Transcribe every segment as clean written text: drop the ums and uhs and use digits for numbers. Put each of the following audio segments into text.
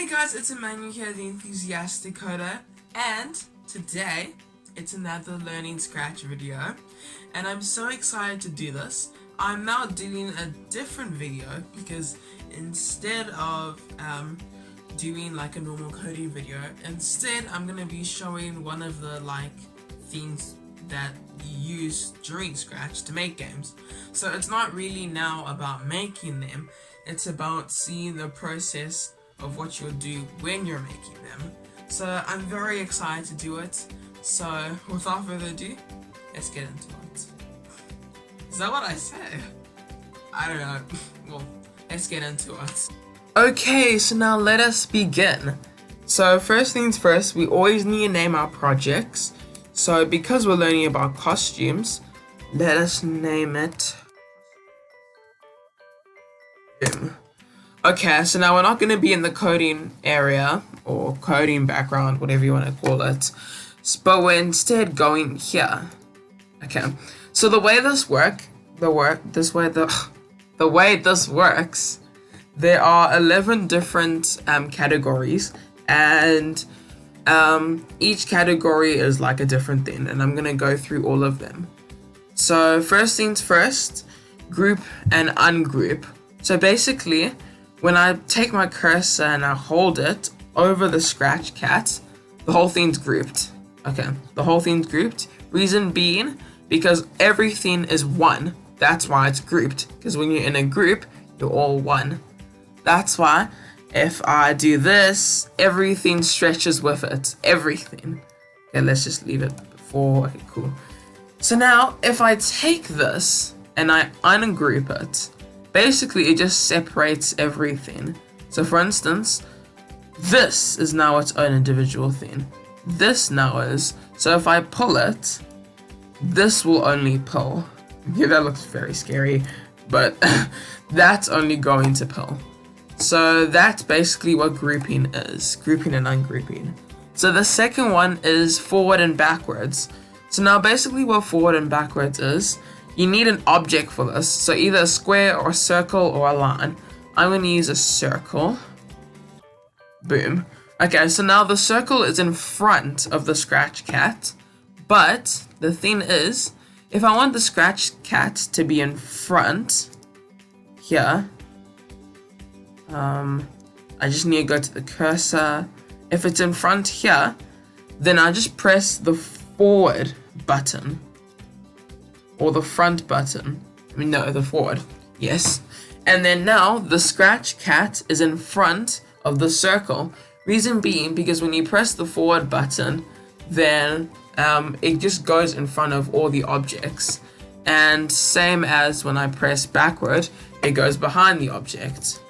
Hey guys, it's Emmanuel here, the Enthusiastic Coder, and today it's another Learning Scratch video, and I'm so excited to do this. I'm now doing a different video because instead of doing like a normal coding video, instead I'm going to be showing one of the things that you use during Scratch to make games. So it's not really now about making them, it's about seeing the process of what you'll do when you're making them. So I'm very excited to do it. So without further ado, let's get into it. Is that what I said? I don't know. Well, let's get into it. Okay, so now let us begin. So first things first, we always need to name our projects. So because we're learning about costumes, let us name it Okay, so now we're not going to be in the coding area or coding background, whatever you want to call it, but we're instead going here. Okay, so the way this works, there are 11 different categories, and each category is like a different thing, and I'm going to go through all of them. So first things first, group and ungroup. So basically, when I take my cursor and I hold it over the Scratch cat, the whole thing's grouped. Okay, the whole thing's grouped. Reason being, because everything is one. That's why it's grouped. Because when you're in a group, you're all one. That's why if I do this, everything stretches with it. Everything. Okay, let's just leave it before. Okay, cool. So now, if I take this and I ungroup it, basically, it just separates everything. So for instance, this is now its own individual thing. This now is. So if I pull it, this will only pull. Yeah, that looks very scary, but that's only going to pull. So that's basically what grouping is. Grouping and ungrouping. So the second one is forward and backwards. So now basically what forward and backwards is, you need an object for this, so either a square or a circle or a line. I'm going to use a circle. Boom. Okay, so now the circle is in front of the Scratch cat, but the thing is, if I want the Scratch cat to be in front, here, I just need to go to the cursor. If it's in front here, then I just press the forward button. Or the front button. I mean, no, the forward. Yes. And then now, the Scratch cat is in front of the circle. Reason being, because when you press the forward button, then it just goes in front of all the objects. And same as when I press backward, it goes behind the object.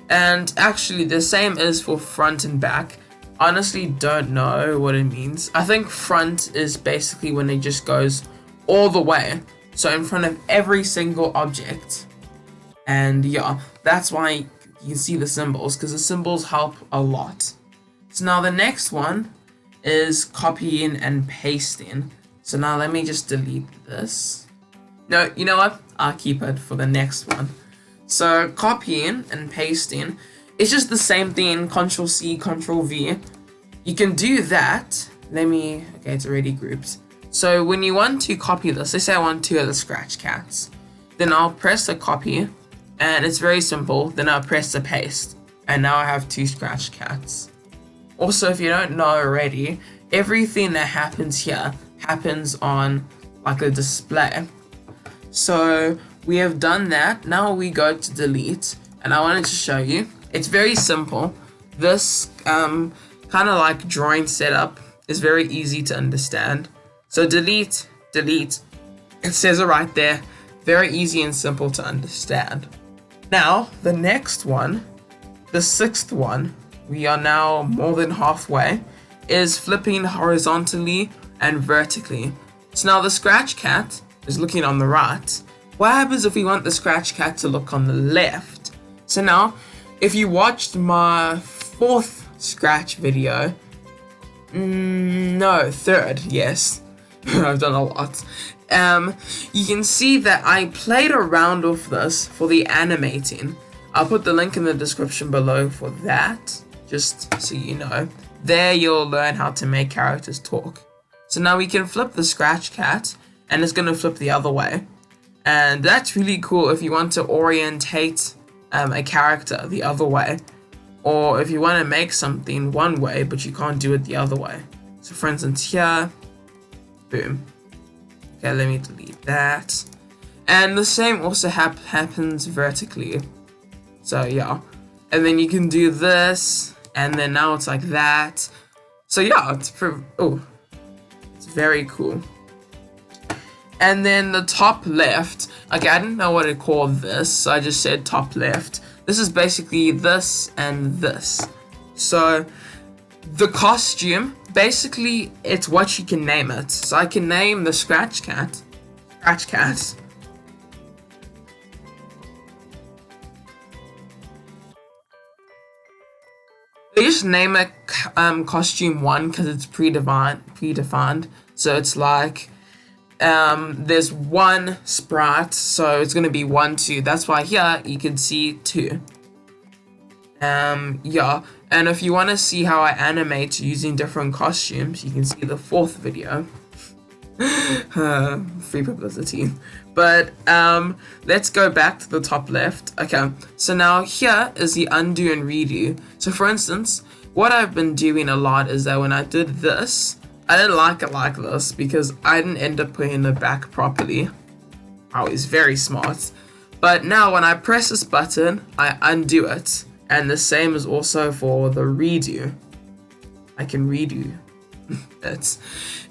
And actually, the same is for front and back. Honestly, don't know what it means. I think front is basically when it just goes all the way. So in front of every single object. And yeah, that's why you can see the symbols, because the symbols help a lot. So now the next one is copying and pasting. So now let me just delete this. No, you know what? I'll keep it for the next one. So copying and pasting, it's just the same thing, Ctrl-C, Ctrl-V. You can do that. Okay, it's already grouped. So when you want to copy this, let's say I want two of the Scratch cats, then I'll press the copy, and it's very simple. Then I'll press the paste, and now I have two Scratch cats. Also, if you don't know already, everything that happens here happens on like a display. So we have done that. Now we go to delete, and I wanted to show you. It's very simple. This kind of like drawing setup is very easy to understand. So delete. It says it right there. Very easy and simple to understand. Now, the next one, the sixth one, we are now more than halfway, is flipping horizontally and vertically. So now the Scratch cat is looking on the right. What happens if we want the Scratch cat to look on the left? So now, if you watched my fourth Scratch video, third, yes. I've done a lot. You can see that I played around with this for the animating. I'll put the link in the description below for that. just so you know. There you'll learn how to make characters talk. So now we can flip the scratch cat, and it's gonna flip the other way. And that's really cool if you want to orientate a character the other way, or if you want to make something one way but you can't do it the other way. So for instance here, boom. Okay, let me delete that. And the same also happens vertically. So yeah, and then you can do this, and then now it's like that. So yeah, it's very cool. And then the top left, okay, I didn't know what to call this, so I just said top left. This is basically this and this. So the costume, basically it's what you can name it. So I can name the scratch cat. They just name it costume 1 because it's predefined. So it's like there's 1 sprite, so it's gonna be 1, 2. That's why here you can see 2. Yeah, and if you want to see how I animate using different costumes, you can see the 4th video. Free publicity. But let's go back to the top left. Okay, so now here is the undo and redo. So for instance, what I've been doing a lot is that when I did this, I didn't like it like this because I didn't end up putting it back properly. I was very smart. But now when I press this button, I undo it. And the same is also for the redo. I can redo it.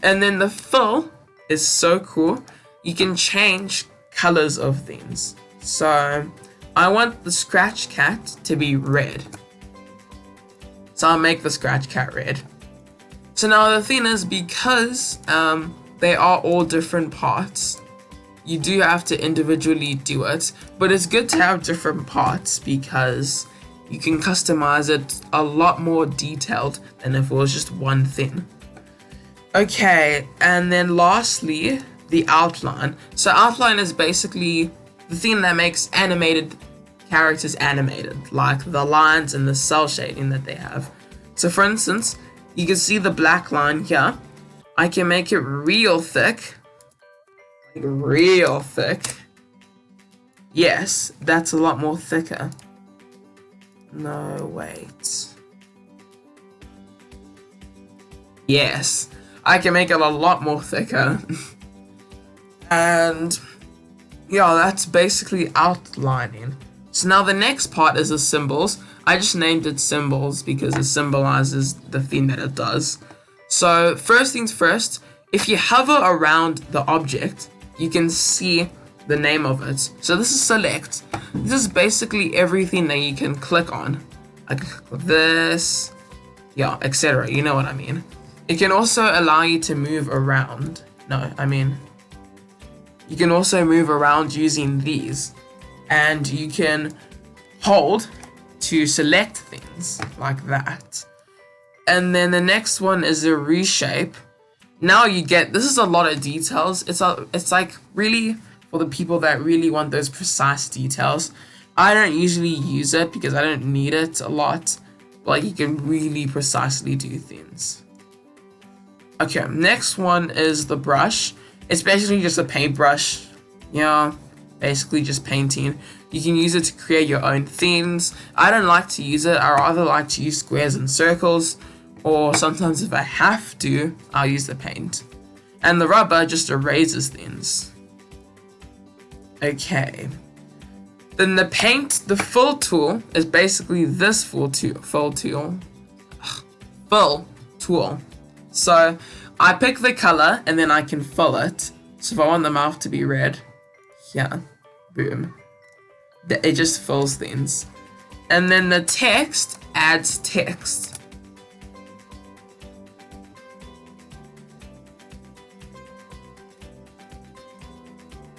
And then the fill is so cool. You can change colors of things. So I want the scratch cat to be red. So I'll make the scratch cat red. So now the thing is, because they are all different parts, you do have to individually do it, but it's good to have different parts because you can customize it a lot more detailed than if it was just one thing. Okay, and then lastly, the outline. So outline is basically the thing that makes animated characters animated, like the lines and the cell shading that they have. So for instance, you can see the black line here. I can make it real thick. Like real thick. Yes, that's a lot more thicker. No, wait. Yes, I can make it a lot more thicker. And yeah, that's basically outlining. So now the next part is the symbols. I just named it symbols because it symbolizes the thing that it does. So first things first, if you hover around the object, you can see the name of it. So this is select. This is basically everything that you can click on. I can click on this, yeah, etc. You know what I mean. It can also allow you to move around. You can also move around using these. And you can hold to select things like that. And then the next one is a reshape. Now you get, this is a lot of details. It's like really for the people that really want those precise details. I don't usually use it because I don't need it a lot. Like you can really precisely do things. Okay, next one is the brush. It's basically just a paintbrush. Yeah, basically just painting. You can use it to create your own themes. I don't like to use it. I rather like to use squares and circles. Or sometimes if I have to, I'll use the paint. And the rubber just erases things. Okay. Then the paint, the fill tool is basically this fill tool. So I pick the color and then I can fill it. So if I want the mouth to be red, yeah, boom. It just fills things. And then the text adds text.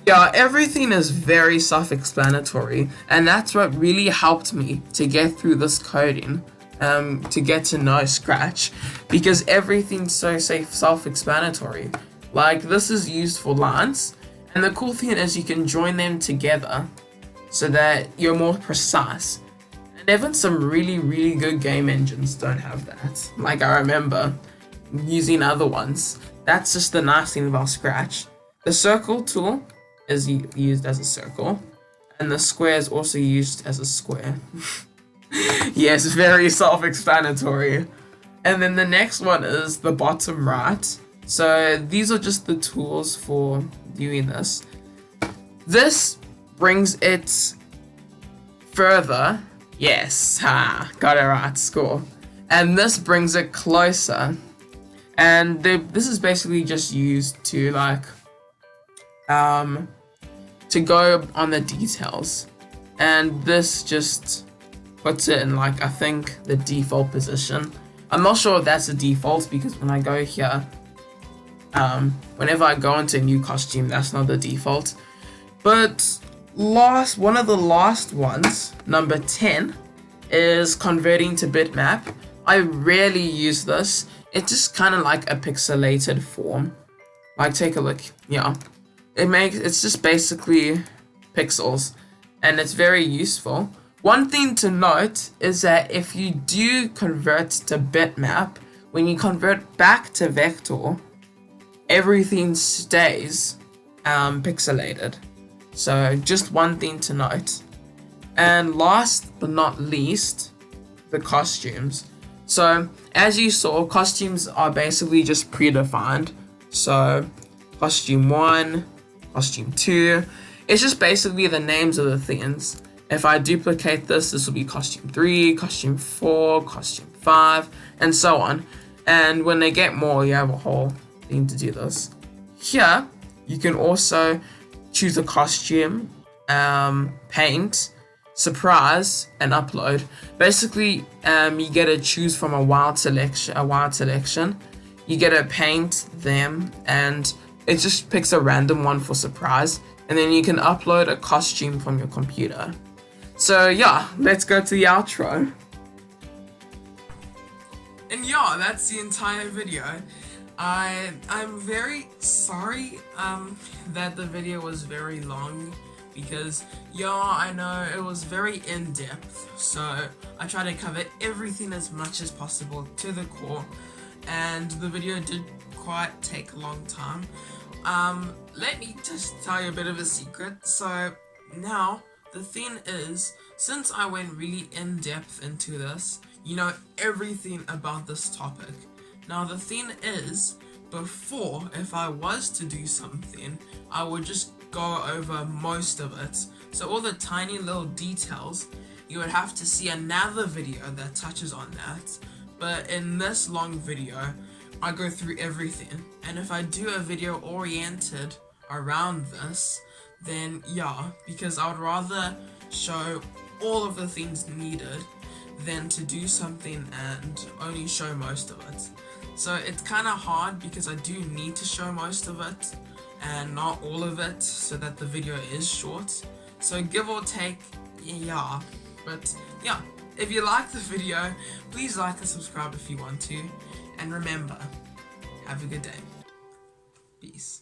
Yeah, everything is very self-explanatory, and that's what really helped me to get through this coding, to get to know Scratch, because everything's so self-explanatory. Like, this is used for lines, and the cool thing is you can join them together so that you're more precise. And even some really good game engines don't have that. Like, I remember using other ones. That's just the nice thing about Scratch. The circle tool is used as a circle, and the square is also used as a square. Yes, very self-explanatory. And then the next one is the bottom right. So these are just the tools for doing this. This brings it further. Yes, got it right, score. And this brings it closer. And this is basically just used to like, to go on the details. And this just puts it in like, I think, the default position. I'm not sure if that's the default because when I go here, whenever I go into a new costume, that's not the default. But one of the last ones, number 10, is converting to bitmap. I rarely use this. It's just kind of like a pixelated form. Like, take a look. Yeah, it's just basically pixels, and it's very useful. One thing to note is that if you do convert to bitmap, when you convert back to vector, everything stays pixelated. So just one thing to note. And last but not least, the costumes. So as you saw, costumes are basically just predefined. So costume 1, costume 2, it's just basically the names of the things. If I duplicate this, this will be costume 3, costume 4, costume 5, and so on. And when they get more, you have a whole thing to do this. Here, you can also choose a costume, paint, surprise, and upload. Basically, you get to choose from a wild selection. You get to paint them, and it just picks a random one for surprise. And then you can upload a costume from your computer. So yeah, let's go to the outro. And yeah, that's the entire video. I'm very sorry that the video was very long because yeah, I know it was very in-depth, so I tried to cover everything as much as possible to the core, and the video did quite take a long time. Let me just tell you a bit of a secret. So now the thing is, since I went really in-depth into this, you know everything about this topic. Now the thing is, before, if I was to do something, I would just go over most of it. So all the tiny little details, you would have to see another video that touches on that. But in this long video, I go through everything. And if I do a video oriented around this, then yeah, because I would rather show all of the things needed than to do something and only show most of it. So it's kind of hard because I do need to show most of it and not all of it so that the video is short. So give or take, yeah. But yeah, if you like the video, please like and subscribe if you want to. And remember, have a good day. Peace.